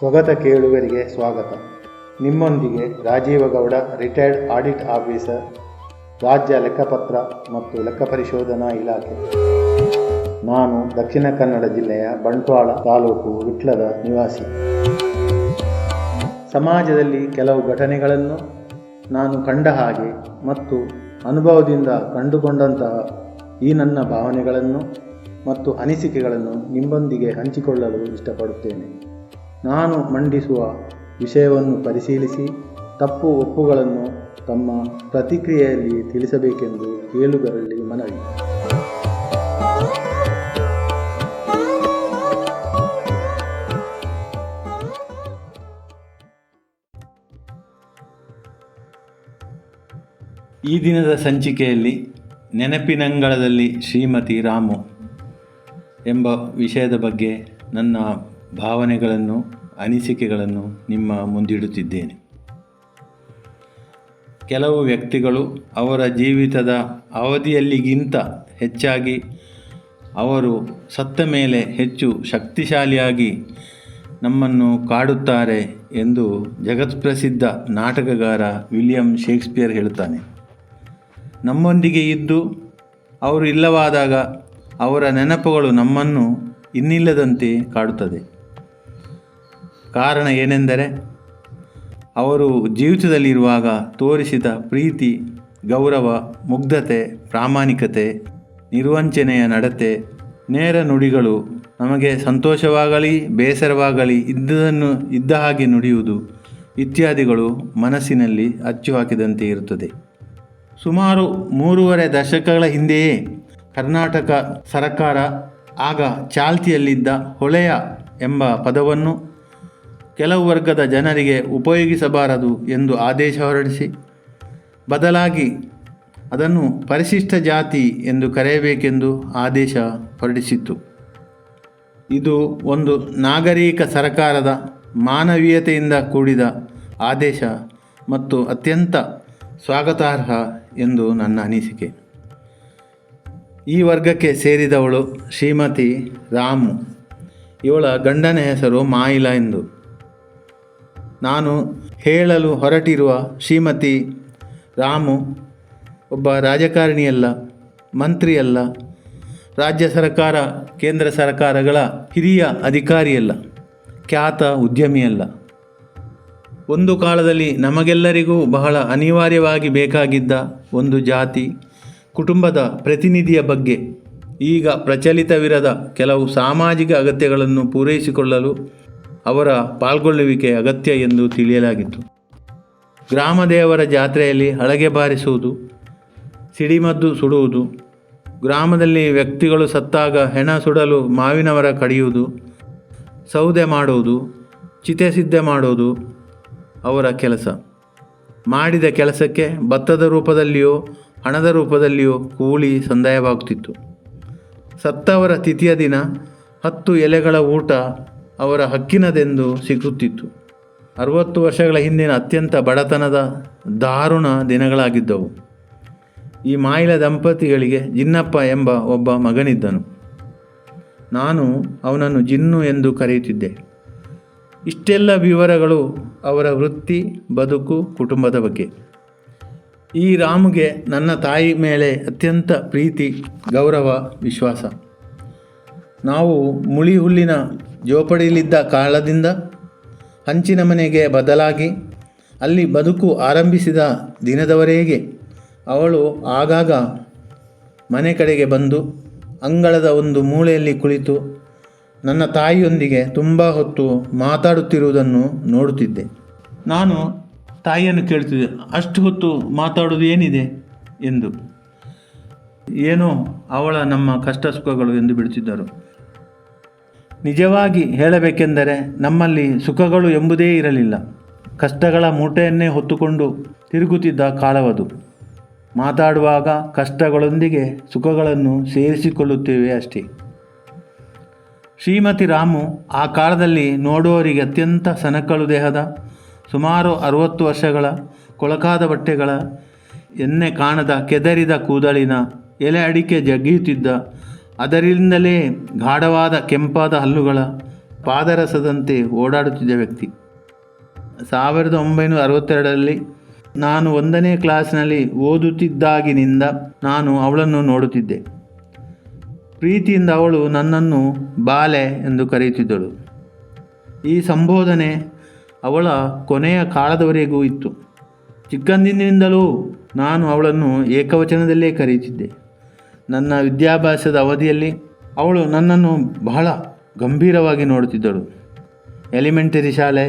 ಸ್ವಗತ ಕೇಳುಗರಿಗೆ ಸ್ವಾಗತ. ನಿಮ್ಮೊಂದಿಗೆ Rajeev Gowda, retired audit officer, ರಾಜ್ಯ ಲೆಕ್ಕಪತ್ರ ಮತ್ತು ಲೆಕ್ಕ ಪರಿಶೋಧನಾ ಇಲಾಖೆ. ನಾನು ದಕ್ಷಿಣ ಕನ್ನಡ ಜಿಲ್ಲೆಯ ಬಂಟ್ವಾಳ ತಾಲೂಕು ವಿಟ್ಲದ ನಿವಾಸಿ. ಸಮಾಜದಲ್ಲಿ ಕೆಲವು ಘಟನೆಗಳನ್ನು ನಾನು ಕಂಡ ಹಾಗೆ ಮತ್ತು ಅನುಭವದಿಂದ ಕಂಡುಕೊಂಡಂತಹ ಈ ನನ್ನ ಭಾವನೆಗಳನ್ನು ಮತ್ತು ಅನಿಸಿಕೆಗಳನ್ನು ನಿಮ್ಮೊಂದಿಗೆ ಹಂಚಿಕೊಳ್ಳಲು ಇಷ್ಟಪಡುತ್ತೇನೆ. ನಾನು ಮಂಡಿಸುವ ವಿಷಯವನ್ನು ಪರಿಶೀಲಿಸಿ ತಪ್ಪು ಒಪ್ಪುಗಳನ್ನು ತಮ್ಮ ಪ್ರತಿಕ್ರಿಯೆಯಲ್ಲಿ ತಿಳಿಸಬೇಕೆಂದು ಕೇಳುಗರಲ್ಲಿ ಮನವಿ. ಈ ದಿನದ ಸಂಚಿಕೆಯಲ್ಲಿ ನೆನಪಿನಂಗಳದಲ್ಲಿ ಶ್ರೀಮತಿ ರಾಮು ಎಂಬ ವಿಷಯದ ಬಗ್ಗೆ ನನ್ನ ಭಾವನೆಗಳನ್ನು, ಅನಿಸಿಕೆಗಳನ್ನು ನಿಮ್ಮ ಮುಂದಿಡುತ್ತಿದ್ದೇನೆ. ಕೆಲವು ವ್ಯಕ್ತಿಗಳು ಅವರ ಜೀವಿತದ ಅವಧಿಯಲ್ಲಿಗಿಂತ ಹೆಚ್ಚಾಗಿ ಅವರು ಸತ್ತ ಮೇಲೆ ಹೆಚ್ಚು ಶಕ್ತಿಶಾಲಿಯಾಗಿ ನಮ್ಮನ್ನು ಕಾಡುತ್ತಾರೆ ಎಂದು ಜಗತ್ಪ್ರಸಿದ್ಧ ನಾಟಕಗಾರ ವಿಲಿಯಂ ಶೇಕ್ಸ್ಪಿಯರ್ ಹೇಳುತ್ತಾನೆ. ನಮ್ಮೊಂದಿಗೆ ಇದ್ದು ಅವರು ಇಲ್ಲವಾದಾಗ ಅವರ ನೆನಪುಗಳು ನಮ್ಮನ್ನು ಇನ್ನಿಲ್ಲದಂತೆ ಕಾಡುತ್ತದೆ. ಕಾರಣ ಏನೆಂದರೆ ಅವರು ಜೀವಿತದಲ್ಲಿರುವಾಗ ತೋರಿಸಿದ ಪ್ರೀತಿ, ಗೌರವ, ಮುಗ್ಧತೆ, ಪ್ರಾಮಾಣಿಕತೆ, ನಿರ್ವಂಚನೆಯ ನಡತೆ, ನೇರ ನುಡಿಗಳು, ನಮಗೆ ಸಂತೋಷವಾಗಲಿ ಬೇಸರವಾಗಲಿ ಇದ್ದುದನ್ನು ಇದ್ದ ಹಾಗೆ ನುಡಿಯುವುದು ಇತ್ಯಾದಿಗಳು ಮನಸ್ಸಿನಲ್ಲಿ ಅಚ್ಚು ಹಾಕಿದಂತೆ ಇರುತ್ತದೆ. ಸುಮಾರು 3.5 ದಶಕಗಳ ಹಿಂದೆಯೇ ಕರ್ನಾಟಕ ಸರ್ಕಾರ ಆಗ ಚಾಲ್ತಿಯಲ್ಲಿದ್ದ ಹೊಳೆಯ ಎಂಬ ಪದವನ್ನು ಕೆಲವು ವರ್ಗದ ಜನರಿಗೆ ಉಪಯೋಗಿಸಬಾರದು ಎಂದು ಆದೇಶ ಹೊರಡಿಸಿ, ಬದಲಾಗಿ ಅದನ್ನು ಪರಿಶಿಷ್ಟ ಜಾತಿ ಎಂದು ಕರೆಯಬೇಕೆಂದು ಆದೇಶ ಹೊರಡಿಸಿತ್ತು. ಇದು ಒಂದು ನಾಗರಿಕ ಸರ್ಕಾರದ ಮಾನವೀಯತೆಯಿಂದ ಕೂಡಿದ ಆದೇಶ ಮತ್ತು ಅತ್ಯಂತ ಸ್ವಾಗತಾರ್ಹ ಎಂದು ನನ್ನ ಅನಿಸಿಕೆ. ಈ ವರ್ಗಕ್ಕೆ ಸೇರಿದವಳು ಶ್ರೀಮತಿ ರಾಮು. ಇವಳ ಗಂಡನ ಹೆಸರು ಮಾಯಿಲ ಎಂದು. ನಾನು ಹೇಳಲು ಹೊರಟಿರುವ ಶ್ರೀಮತಿ ರಾಮು ಒಬ್ಬ ರಾಜಕಾರಣಿಯಲ್ಲ, ಮಂತ್ರಿಯಲ್ಲ, ರಾಜ್ಯ ಸರ್ಕಾರ, ಕೇಂದ್ರ ಸರ್ಕಾರಗಳ ಹಿರಿಯ ಅಧಿಕಾರಿಯಲ್ಲ, ಖ್ಯಾತ ಉದ್ಯಮಿಯಲ್ಲ. ಒಂದು ಕಾಲದಲ್ಲಿ ನಮಗೆಲ್ಲರಿಗೂ ಬಹಳ ಅನಿವಾರ್ಯವಾಗಿ ಬೇಕಾಗಿದ್ದ ಒಂದು ಜಾತಿ, ಕುಟುಂಬದ ಪ್ರತಿನಿಧಿಯ ಬಗ್ಗೆ ಈಗ ಪ್ರಚಲಿತವಿರದ ಕೆಲವು ಸಾಮಾಜಿಕ ಅಗತ್ಯಗಳನ್ನು ಪೂರೈಸಿಕೊಳ್ಳಲು ಅವರ ಪಾಲ್ಗೊಳ್ಳುವಿಕೆ ಅಗತ್ಯ ಎಂದು ತಿಳಿಯಲಾಗಿತ್ತು. ಗ್ರಾಮದೇವರ ಜಾತ್ರೆಯಲ್ಲಿ ಹಳಗೆ ಬಾರಿಸುವುದು, ಸಿಡಿಮದ್ದು ಸುಡುವುದು, ಗ್ರಾಮದಲ್ಲಿ ವ್ಯಕ್ತಿಗಳು ಸತ್ತಾಗ ಹೆಣ ಸುಡಲು ಮಾವಿನ ಮರ ಕಡಿಯುವುದು, ಸೌದೆ ಮಾಡುವುದು, ಚಿತೆ ಸಿದ್ಧ ಮಾಡುವುದು ಅವರ ಕೆಲಸ. ಮಾಡಿದ ಕೆಲಸಕ್ಕೆ ಭತ್ತದ ರೂಪದಲ್ಲಿಯೋ ಹಣದ ರೂಪದಲ್ಲಿಯೋ ಕೂಲಿ ಸಂದಾಯವಾಗುತ್ತಿತ್ತು. ಸತ್ತವರ ತಿಥಿಯ ದಿನ 10 ಎಲೆಗಳ ಊಟ ಅವರ ಹಕ್ಕಿನದೆಂದು ಸಿಗುತ್ತಿತ್ತು. 60 ವರ್ಷಗಳ ಹಿಂದಿನ ಅತ್ಯಂತ ಬಡತನದ ದಾರುಣ ದಿನಗಳಾಗಿದ್ದವು. ಈ ಮಾಯಿಲ ದಂಪತಿಗಳಿಗೆ ಜಿನ್ನಪ್ಪ ಎಂಬ ಒಬ್ಬ ಮಗನಿದ್ದನು. ನಾನು ಅವನನ್ನು ಜಿನ್ನು ಎಂದು ಕರೆಯುತ್ತಿದ್ದೆ. ಇಷ್ಟೆಲ್ಲ ವಿವರಗಳು ಅವರ ವೃತ್ತಿ, ಬದುಕು, ಕುಟುಂಬದ ಬಗ್ಗೆ. ಈ ರಾಮುಗೆ ನನ್ನ ತಾಯಿ ಮೇಲೆ ಅತ್ಯಂತ ಪ್ರೀತಿ, ಗೌರವ, ವಿಶ್ವಾಸ. ನಾವು ಮುಳಿ ಹುಲ್ಲಿನ ಜೋಪಡಿಯಲ್ಲಿದ್ದ ಕಾಲದಿಂದ ಹಂಚಿನ ಮನೆಗೆ ಬದಲಾಗಿ ಅಲ್ಲಿ ಬದುಕು ಆರಂಭಿಸಿದ ದಿನದವರೆಗೆ ಅವಳು ಆಗಾಗ ಮನೆ ಕಡೆಗೆ ಬಂದು ಅಂಗಳದ ಒಂದು ಮೂಲೆಯಲ್ಲಿ ಕುಳಿತು ನನ್ನ ತಾಯಿಯೊಂದಿಗೆ ತುಂಬ ಹೊತ್ತು ಮಾತಾಡುತ್ತಿರುವುದನ್ನು ನೋಡುತ್ತಿದ್ದೆ. ನಾನು ತಾಯಿಯನ್ನು ಕೇಳ್ತಿದ್ದೆ, ಅಷ್ಟು ಹೊತ್ತು ಮಾತಾಡೋದು ಏನಿದೆ ಎಂದು. ಏನೋ ಅವಳ ನಮ್ಮ ಕಷ್ಟ ಸುಖಗಳು ಎಂದು ಬಿಡುತ್ತಿದ್ದರು. ನಿಜವಾಗಿ ಹೇಳಬೇಕೆಂದರೆ ನಮ್ಮಲ್ಲಿ ಸುಖಗಳು ಎಂಬುದೇ ಇರಲಿಲ್ಲ. ಕಷ್ಟಗಳ ಮೂಟೆಯನ್ನೇ ಹೊತ್ತುಕೊಂಡು ತಿರುಗುತ್ತಿದ್ದ ಕಾಲವದು. ಮಾತಾಡುವಾಗ ಕಷ್ಟಗಳೊಂದಿಗೆ ಸುಖಗಳನ್ನು ಸೇರಿಸಿಕೊಳ್ಳುತ್ತೇವೆ ಅಷ್ಟೇ. ಶ್ರೀಮತಿ ರಾಮು ಆ ಕಾಲದಲ್ಲಿ ನೋಡುವವರಿಗೆ ಅತ್ಯಂತ ಸನಕಳು ದೇಹದ, ಸುಮಾರು 60 ವರ್ಷಗಳ, ಕೊಳಕಾದ ಬಟ್ಟೆಗಳ, ಎಣ್ಣೆ ಕಾಣದ ಕೆದರಿದ ಕೂದಲಿನ, ಎಲೆ ಅಡಿಕೆ ಜಗ್ಗಿಯುತ್ತಿದ್ದ, ಅದರಿಂದಲೇ ಗಾಢವಾದ ಕೆಂಪಾದ ಹಲ್ಲುಗಳ, ಪಾದರಸದಂತೆ ಓಡಾಡುತ್ತಿದ್ದ ವ್ಯಕ್ತಿ. 1962ರಲ್ಲಿ ನಾನು 1ನೇ ಕ್ಲಾಸ್ನಲ್ಲಿ ಓದುತ್ತಿದ್ದಾಗಿನಿಂದ ನಾನು ಅವಳನ್ನು ನೋಡುತ್ತಿದ್ದೆ. ಪ್ರೀತಿಯಿಂದ ಅವಳು ನನ್ನನ್ನು ಬಾಲೆ ಎಂದು ಕರೆಯುತ್ತಿದ್ದಳು. ಈ ಸಂಬೋಧನೆ ಅವಳ ಕೊನೆಯ ಕಾಲದವರೆಗೂ ಇತ್ತು. ಚಿಕ್ಕಂದಿನಿಂದಲೂ ನಾನು ಅವಳನ್ನು ಏಕವಚನದಲ್ಲೇ ಕರೆಯುತ್ತಿದ್ದೆ. ನನ್ನ ವಿದ್ಯಾಭ್ಯಾಸದ ಅವಧಿಯಲ್ಲಿ ಅವಳು ನನ್ನನ್ನು ಬಹಳ ಗಂಭೀರವಾಗಿ ನೋಡುತ್ತಿದ್ದಳು. ಎಲಿಮೆಂಟರಿ ಶಾಲೆ,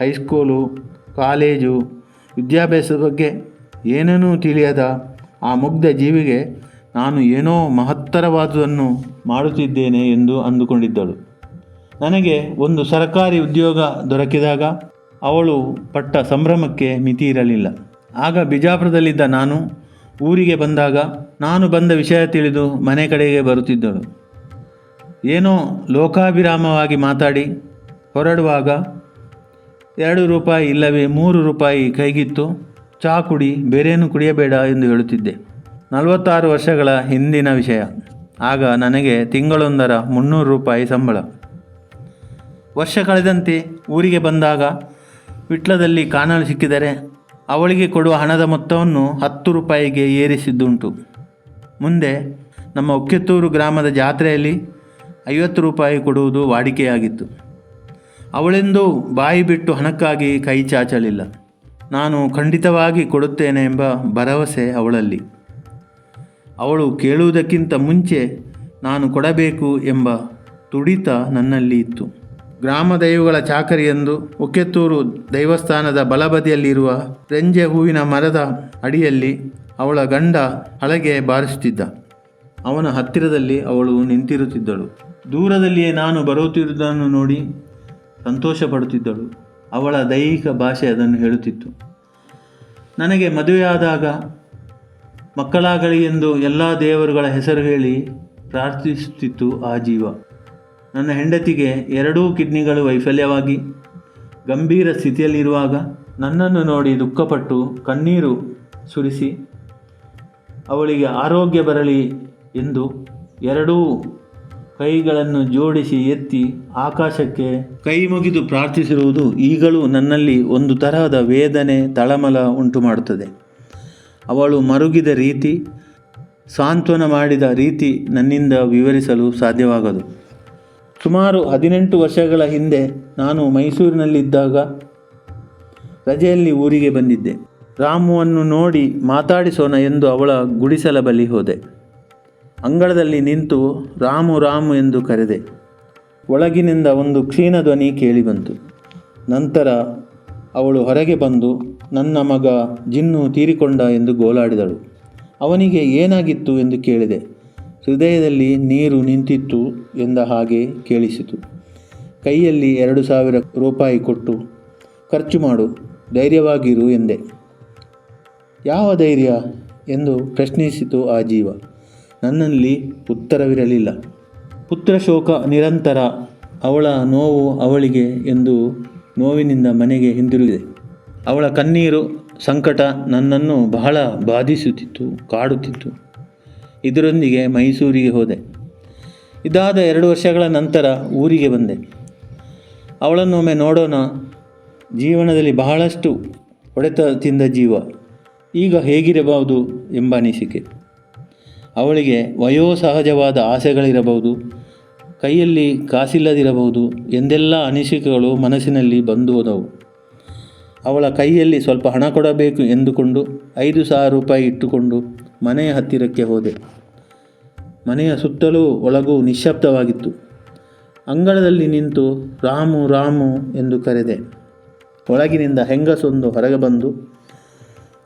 ಹೈಸ್ಕೂಲು, ಕಾಲೇಜು ವಿದ್ಯಾಭ್ಯಾಸದ ಬಗ್ಗೆ ಏನೇನೂ ತಿಳಿಯದ ಆ ಮುಗ್ಧ ಜೀವಿಗೆ ನಾನು ಏನೋ ಮಹತ್ತರವಾದುದನ್ನು ಮಾಡುತ್ತಿದ್ದೇನೆ ಎಂದು ಅಂದುಕೊಂಡಿದ್ದಳು. ನನಗೆ ಒಂದು ಸರ್ಕಾರಿ ಉದ್ಯೋಗ ದೊರಕಿದಾಗ ಅವಳು ಪಟ್ಟ ಸಂಭ್ರಮಕ್ಕೆ ಮಿತಿ ಇರಲಿಲ್ಲ. ಆಗ ಬಿಜಾಪುರದಲ್ಲಿದ್ದ ನಾನು ಊರಿಗೆ ಬಂದಾಗ ನಾನು ಬಂದ ವಿಷಯ ತಿಳಿದು ಮನೆ ಕಡೆಗೆ ಬರುತ್ತಿದ್ದಳು. ಏನೋ ಲೋಕಾಭಿರಾಮವಾಗಿ ಮಾತಾಡಿ ಹೊರಡುವಾಗ 2 ರೂಪಾಯಿ ಇಲ್ಲವೇ 3 ರೂಪಾಯಿ ಕೈಗಿತ್ತು, ಚಹಾ ಕುಡಿ, ಬೇರೇನು ಕುಡಿಯಬೇಡ ಎಂದು ಹೇಳುತ್ತಿದ್ದೆ. 46 ವರ್ಷಗಳ ಹಿಂದಿನ ವಿಷಯ. ಆಗ ನನಗೆ ತಿಂಗಳೊಂದರ 300 ರೂಪಾಯಿ ಸಂಬಳ. ವರ್ಷ ಕಳೆದಂತೆ ಊರಿಗೆ ಬಂದಾಗ ವಿಟ್ಲದಲ್ಲಿ ಕಾಣಲು ಸಿಕ್ಕಿದರೆ ಅವಳಿಗೆ ಕೊಡುವ ಹಣದ ಮೊತ್ತವನ್ನು 10 ರೂಪಾಯಿಗೆ ಏರಿಸಿದ್ದುಂಟು. ಮುಂದೆ ನಮ್ಮ ಉಕ್ಕೆತ್ತೂರು ಗ್ರಾಮದ ಜಾತ್ರೆಯಲ್ಲಿ 50 ರೂಪಾಯಿ ಕೊಡುವುದು ವಾಡಿಕೆಯಾಗಿತ್ತು. ಅವಳೆಂದೂ ಬಾಯಿ ಬಿಟ್ಟು ಹಣಕ್ಕಾಗಿ ಕೈ ಚಾಚಲಿಲ್ಲ. ನಾನು ಖಂಡಿತವಾಗಿ ಕೊಡುತ್ತೇನೆ ಎಂಬ ಭರವಸೆ ಅವಳಲ್ಲಿ. ಅವಳು ಕೇಳುವುದಕ್ಕಿಂತ ಮುಂಚೆ ನಾನು ಕೊಡಬೇಕು ಎಂಬ ತುಡಿತ ನನ್ನಲ್ಲಿ ಇತ್ತು. ಗ್ರಾಮ ದೈವಗಳ ಚಾಕರಿಯೆಂದು ಉಕ್ಕೆತ್ತೂರು ದೈವಸ್ಥಾನದ ಬಲಬದಿಯಲ್ಲಿರುವ ರೆಂಜೆ ಹೂವಿನ ಮರದ ಅಡಿಯಲ್ಲಿ ಅವಳ ಗಂಡ ಹಲಗೆ ಬಾರಿಸುತ್ತಿದ್ದ. ಅವನ ಹತ್ತಿರದಲ್ಲಿ ಅವಳು ನಿಂತಿರುತ್ತಿದ್ದಳು. ದೂರದಲ್ಲಿಯೇ ನಾನು ಬರುತ್ತಿರುವುದನ್ನು ನೋಡಿ ಸಂತೋಷ ಪಡುತ್ತಿದ್ದಳು. ಅವಳ ದೈಹಿಕ ಭಾಷೆ ಅದನ್ನು ಹೇಳುತ್ತಿತ್ತು. ನನಗೆ ಮದುವೆಯಾದಾಗ ಮಕ್ಕಳಾಗಲಿ ಎಂದು ಎಲ್ಲ ದೇವರುಗಳ ಹೆಸರು ಹೇಳಿ ಪ್ರಾರ್ಥಿಸುತ್ತಿತ್ತು ಆ ಜೀವ. ನನ್ನ ಹೆಂಡತಿಗೆ 2 ಕಿಡ್ನಿಗಳು ವೈಫಲ್ಯವಾಗಿ ಗಂಭೀರ ಸ್ಥಿತಿಯಲ್ಲಿರುವಾಗ ನನ್ನನ್ನು ನೋಡಿ ದುಃಖಪಟ್ಟು ಕಣ್ಣೀರು ಸುರಿಸಿ ಅವಳಿಗೆ ಆರೋಗ್ಯ ಬರಲಿ ಎಂದು 2 ಕೈಗಳನ್ನು ಜೋಡಿಸಿ ಎತ್ತಿ ಆಕಾಶಕ್ಕೆ ಕೈ ಮುಗಿದು ಪ್ರಾರ್ಥಿಸಿರುವುದು ಈಗಲೂ ನನ್ನಲ್ಲಿ ಒಂದು ತರಹದ ವೇದನೆ, ತಳಮಳ ಉಂಟು ಮಾಡುತ್ತದೆ. ಅವಳು ಮರುಗಿದ ರೀತಿ, ಸಾಂತ್ವನ ಮಾಡಿದ ರೀತಿ ನನ್ನಿಂದ ವಿವರಿಸಲು ಸಾಧ್ಯವಾಗದು. ಸುಮಾರು 18 ವರ್ಷಗಳ ಹಿಂದೆ ನಾನು ಮೈಸೂರಿನಲ್ಲಿದ್ದಾಗ ರಜೆಯಲ್ಲಿ ಊರಿಗೆ ಬಂದಿದ್ದೆ. ರಾಮುವನ್ನು ನೋಡಿ ಮಾತಾಡಿಸೋಣ ಎಂದು ಅವಳ ಗುಡಿಸಲ ಬಳಿ ಹೋದೆ. ಅಂಗಳದಲ್ಲಿ ನಿಂತು ರಾಮು ರಾಮು ಎಂದು ಕರೆದೆ. ಒಳಗಿನಿಂದ ಒಂದು ಕ್ಷೀಣ ಧ್ವನಿ ಕೇಳಿಬಂತು. ನಂತರ ಅವಳು ಹೊರಗೆ ಬಂದು ನನ್ನ ಮಗ ಜಿನ್ನು ತೀರಿಕೊಂಡ ಎಂದು ಗೋಳಾಡಿದಳು. ಅವನಿಗೆ ಏನಾಗಿತ್ತು ಎಂದು ಕೇಳಿದೆ. ಹೃದಯದಲ್ಲಿ ನೀರು ನಿಂತಿತ್ತು ಎಂದ ಹಾಗೆ ಕೇಳಿಸಿತು. ಕೈಯಲ್ಲಿ 2,000 ರೂಪಾಯಿ ಕೊಟ್ಟು ಖರ್ಚು ಮಾಡು, ಧೈರ್ಯವಾಗಿರು ಎಂದೆ. ಯಾವ ಧೈರ್ಯ ಎಂದು ಪ್ರಶ್ನಿಸಿತು ಆ ಜೀವ. ನನ್ನಲ್ಲಿ ಉತ್ತರವಿರಲಿಲ್ಲ. ಪುತ್ರ ಶೋಕ ನಿರಂತರ. ಅವಳ ನೋವು ಅವಳಿಗೆ ಎಂದು ನೋವಿನಿಂದ ಮನೆಗೆ ಹಿಂದಿರುಗಿದೆ. ಅವಳ ಕಣ್ಣೀರು, ಸಂಕಟ ನನ್ನನ್ನು ಬಹಳ ಬಾಧಿಸುತ್ತಿತ್ತು, ಕಾಡುತ್ತಿತ್ತು. ಇದರೊಂದಿಗೆ ಮೈಸೂರಿಗೆ ಹೋದೆ. ಇದಾದ 2 ವರ್ಷಗಳ ನಂತರ ಊರಿಗೆ ಬಂದೆ. ಅವಳನ್ನೊಮ್ಮೆ ನೋಡೋಣ. ಜೀವನದಲ್ಲಿ ಬಹಳಷ್ಟು ಹೊಡೆತ ತಿಂದ ಜೀವ, ಈಗ ಹೇಗಿರಬಹುದು ಎಂಬ ಅನಿಸಿಕೆ. ಅವಳಿಗೆ ವಯೋಸಹಜವಾದ ಆಸೆಗಳಿರಬಹುದು, ಕೈಯಲ್ಲಿ ಕಾಸಿಲ್ಲದಿರಬಹುದು ಎಂದೆಲ್ಲ ಅನಿಸಿಕೆಗಳು ಮನಸ್ಸಿನಲ್ಲಿ ಬಂದು ಹೋದವು. ಅವಳ ಕೈಯಲ್ಲಿ ಸ್ವಲ್ಪ ಹಣ ಕೊಡಬೇಕು ಎಂದುಕೊಂಡು 5,000 ರೂಪಾಯಿ ಇಟ್ಟುಕೊಂಡು ಮನೆಯ ಹತ್ತಿರಕ್ಕೆ ಹೋದೆ. ಮನೆಯ ಸುತ್ತಲೂ ಒಳಗೂ ನಿಶ್ಶಬ್ದವಾಗಿತ್ತು. ಅಂಗಳದಲ್ಲಿ ನಿಂತು ರಾಮು ರಾಮು ಎಂದು ಕರೆದೆ. ಒಳಗಿನಿಂದ ಹೆಂಗಸೊಂದು ಹೊರಗೆ ಬಂದು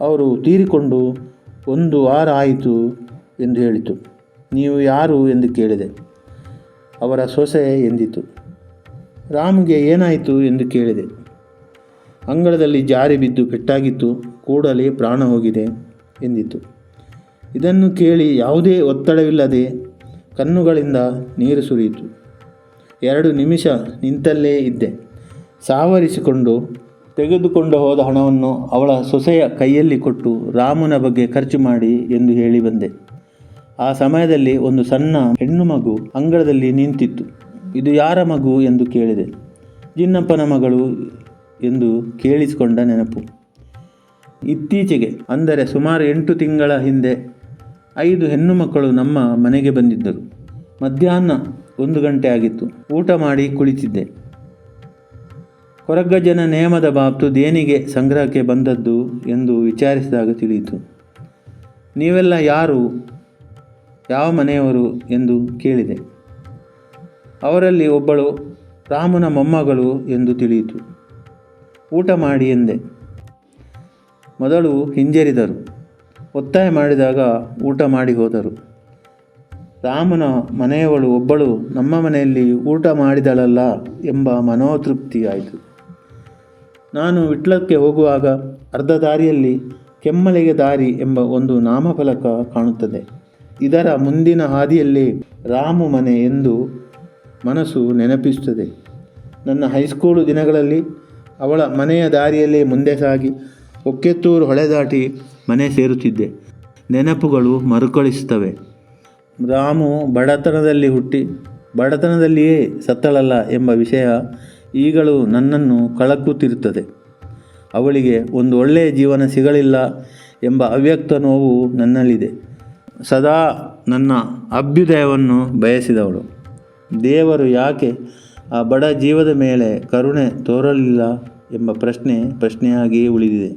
ಅವರು ತೀರಿಕೊಂಡು 1 ವಾರ ಆಯಿತು ಎಂದು ಹೇಳಿತು. ನೀವು ಯಾರು ಎಂದು ಕೇಳಿದೆ. ಅವರ ಸೊಸೆ ಎಂದಿತು. ರಾಮುಗೆ ಏನಾಯಿತು ಎಂದು ಕೇಳಿದೆ. ಅಂಗಳದಲ್ಲಿ ಜಾರಿ ಬಿದ್ದು ಪೆಟ್ಟಾಗಿತ್ತು, ಕೂಡಲೇ ಪ್ರಾಣ ಹೋಗಿದೆ ಎಂದಿತು. ಇದನ್ನು ಕೇಳಿ ಯಾವುದೇ ಒತ್ತಡವಿಲ್ಲದೆ ಕಣ್ಣುಗಳಿಂದ ನೀರು ಸುರಿಯಿತು. 2 ನಿಮಿಷ ನಿಂತಲ್ಲೇ ಇದ್ದೆ. ಸಾವರಿಸಿಕೊಂಡು ತೆಗೆದುಕೊಂಡು ಹೋದ ಹಣವನ್ನು ಅವಳ ಸೊಸೆಯ ಕೈಯಲ್ಲಿ ಕೊಟ್ಟು ರಾಮನ ಬಗ್ಗೆ ಖರ್ಚು ಮಾಡಿ ಎಂದು ಹೇಳಿ ಬಂದೆ. ಆ ಸಮಯದಲ್ಲಿ ಒಂದು ಸಣ್ಣ ಹೆಣ್ಣು ಮಗು ಅಂಗಳದಲ್ಲಿ ನಿಂತಿತ್ತು. ಇದು ಯಾರ ಮಗು ಎಂದು ಕೇಳಿದೆ. ಜಿನ್ನಪ್ಪನ ಮಗಳು ಎಂದು ಕೇಳಿಸಿಕೊಂಡ ನೆನಪು. ಇತ್ತೀಚೆಗೆ, ಅಂದರೆ ಸುಮಾರು 8 ತಿಂಗಳ ಹಿಂದೆ 5 ಹೆಣ್ಣು ಮಕ್ಕಳು ನಮ್ಮ ಮನೆಗೆ ಬಂದಿದ್ದರು. ಮಧ್ಯಾಹ್ನ 1 ಗಂಟೆ ಆಗಿತ್ತು. ಊಟ ಮಾಡಿ ಕುಳಿತಿದ್ದೆ. ಕೊರಗಜ್ಜನ ನೇಮದ ಬಾಬ್ತು ದೇಣಿಗೆ ಸಂಗ್ರಹಕ್ಕೆ ಬಂದದ್ದು ಎಂದು ವಿಚಾರಿಸಿದಾಗ ತಿಳಿಯಿತು. ನೀವೆಲ್ಲ ಯಾರು, ಯಾವ ಮನೆಯವರು ಎಂದು ಕೇಳಿದೆ. ಅವರಲ್ಲಿ ಒಬ್ಬಳು ರಾಮನ ಮೊಮ್ಮಗಳು ಎಂದು ತಿಳಿಯಿತು. ಊಟ ಮಾಡಿ ಎಂದೆ. ಮೊದಲು ಹಿಂಜರಿದರು. ಒತ್ತಾಯ ಮಾಡಿದಾಗ ಊಟ ಮಾಡಿ ಹೋದರು. ರಾಮನ ಮನೆಯವಳು ಒಬ್ಬಳು ನಮ್ಮ ಮನೆಯಲ್ಲಿ ಊಟ ಮಾಡಿದಳಲ್ಲ ಎಂಬ ಮನೋತೃಪ್ತಿಯಾಯಿತು. ನಾನು ವಿಟ್ಲಕ್ಕೆ ಹೋಗುವಾಗ ಅರ್ಧ ದಾರಿಯಲ್ಲಿ ಕೆಮ್ಮಲೆಗೆ ದಾರಿ ಎಂಬ ಒಂದು ನಾಮಫಲಕ ಕಾಣುತ್ತದೆ. ಇದರ ಮುಂದಿನ ಹಾದಿಯಲ್ಲಿ ರಾಮು ಮನೆ ಎಂದು ಮನಸ್ಸು ನೆನಪಿಸುತ್ತದೆ. ನನ್ನ ಹೈಸ್ಕೂಲು ದಿನಗಳಲ್ಲಿ ಅವಳ ಮನೆಯ ದಾರಿಯಲ್ಲಿ ಮುಂದೆ ಸಾಗಿ ಒಕ್ಕೆತ್ತೂರು ಹೊಳೆ ದಾಟಿ ಮನೆ ಸೇರುತ್ತಿದ್ದೆ. ನೆನಪುಗಳು ಮರುಕಳಿಸುತ್ತವೆ. ರಾಮು ಬಡತನದಲ್ಲಿ ಹುಟ್ಟಿ ಬಡತನದಲ್ಲಿಯೇ ಸತ್ತಳಲ್ಲ ಎಂಬ ವಿಷಯ ಈಗಲೂ ನನ್ನನ್ನು ಕಳಕುತ್ತಿರುತ್ತದೆ. ಅವಳಿಗೆ ಒಂದು ಒಳ್ಳೆಯ ಜೀವನ ಸಿಗಲಿಲ್ಲ ಎಂಬ ಅವ್ಯಕ್ತ ನೋವು ನನ್ನಲ್ಲಿದೆ. ಸದಾ ನನ್ನ ಅಭ್ಯುದಯವನ್ನು ಬಯಸಿದವಳು. ದೇವರು ಯಾಕೆ ಆ ಬಡ ಜೀವದ ಮೇಲೆ ಕರುಣೆ ತೋರಲಿಲ್ಲ ಎಂಬ ಪ್ರಶ್ನೆಯಾಗಿಯೇ ಉಳಿದಿದೆ.